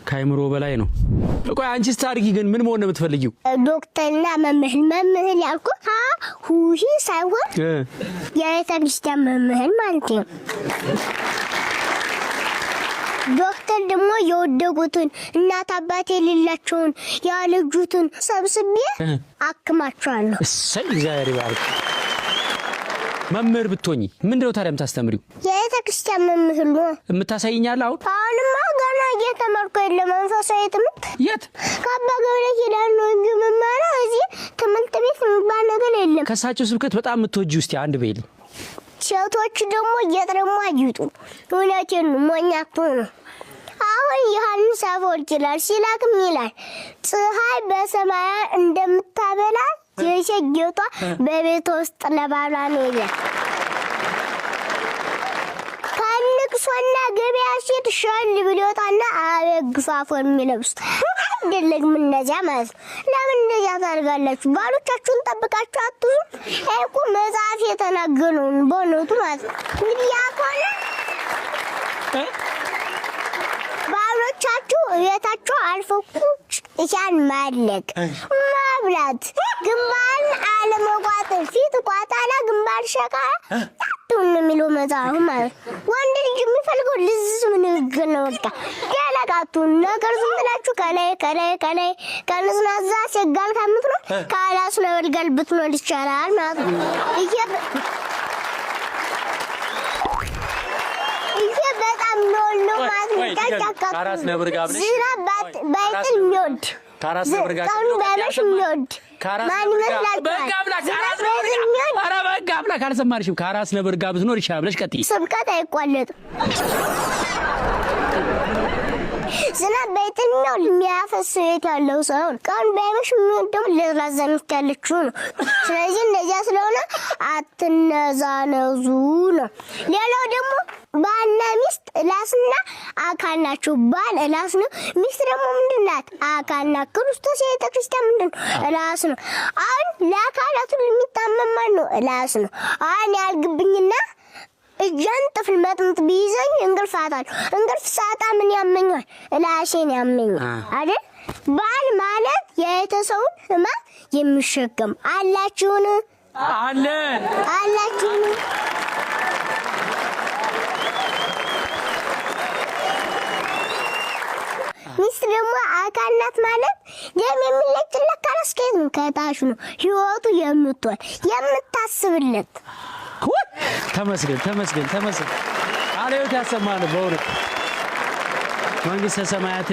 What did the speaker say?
ካይምሮ በላይ ነው። ቆይ አንቺስ ታርጊ ግን ምን መሆን ነው የምትፈልጊው? ዶክተርና መምህር ያልኩት ሁሂ ሳይሆን የቤተክርስቲያን መምህር ማለት ነው። ዶክተር ደግሞ የወደቁትን እናት አባት የሌላቸውን ያልጁትን ሰብስቤ አክማቸዋለሁ። እሰይ እግዚአብሔር ይባርክ። መምህር ብትሆኚ ምንድነው ታዲያ የምታስተምሪው? የቤተክርስቲያን መምህር ነው። የምታሳይኛለህ? አሁንማ ገና እየተማርኩ መንፈሳዊ ትምህርት የት? ከአባ ገብረ ኪዳን ነው እንጂ የምማረው እዚህ ትምህርት ቤት የሚባል ነገር የለም። ከእሳቸው ስብከት በጣም የምትወጂው እስቲ አንድ በይልኝ። ሴቶች ደግሞ እየጠረሙ አይጡ። እውነቴን ነው፣ ሞኝ አትሁኑ። አሁን ዮሐንስ አፈወርቅ ይላል ሲላክም ይላል ፀሐይ በሰማይ እንደምታበላ የሴት ጌጧ በቤት ውስጥ ለባሏ ነው ይላል። ከልቅሶና ገበያ ሴት ሻል ብሎታና አበግፋ አፈር የሚለብሱት አይደለም እነዚያ ማለት ነው። ለምን እንደዚያ ታደርጋላችሁ? ባሎቻችሁን ጠብቃችሁ አትዙ። እኮ መጽሐፍ የተናገረውን በእውነቱ ማለት ነው። እንግዲህ ያቆነ ባሎቻችሁ ቤታችሁ አልፈኩች እሻን ማለቅ ማብላት ግንባር አለመቋጠር ፊት ቋጣላ ግንባር ሸቃላ ቱን የሚለው መጽሐፍ ማለት ወንድ ልጅ የሚፈልገው ልዝም ንግግር ነው። በቃ ያለቃቱ ነገር ዝም ብላችሁ ከላይ ከንዝናዛ ሲጋል ከምትኖር ካላስ ለወልገል ብትኖር ይቻላል ማለት ነው። ይሄ በጣም ነው ማለት ነው። ካራስ ነብር ጋብለሽ ዝናባት ባይጥል የሚወድ ካራስ ነብር ጋብለሽ ቀኑ ባይመሽ የሚወድ ማን ይመስላል? በቃ ብላ ካልሰማርሽም ካራስ ነብር ጋር ብትኖር ይሻላል ብለሽ ቀጥይ። ስብከት አይቋለጥም። ዝናብ ባይጥል የሚያፈስ ቤት ያለው ሰው ቀኑ ባይመሽ የሚወደው ለራዘምት ያለችው ነው። ስለዚህ እንደዚያ ስለሆነ አትነዛነዙ ነው። ሌላው ደግሞ ባልና ሚስት እላስና አካል ናቸው። ባል እላስ ነው፣ ሚስት ደግሞ ምንድን ናት? አካል ናት። ክርስቶስ የቤተክርስቲያን ምንድን ነው? እላስ ነው። አሁን ለአካላቱ የሚታመም ማን ነው? እላስ ነው። አሁን ያልግብኝና እጃን ጥፍል መጥምጥ ቢይዘኝ እንቅልፍ አጣለሁ። እንቅልፍ ሳጣ ምን ያመኛል? እላሴን ያመኛል አይደል? ባል ማለት የቤተሰቡን ሕማም የሚሸከም አላችሁን? አላችሁን? ሚስት ደግሞ አካል ናት ማለት ደም የሚለጭለት ካላስከት ነው። ከታች ነው ህይወቱ የምትወል የምታስብለት። ተመስገን አለዮት ያሰማን በእውነት መንግስተ ሰማያት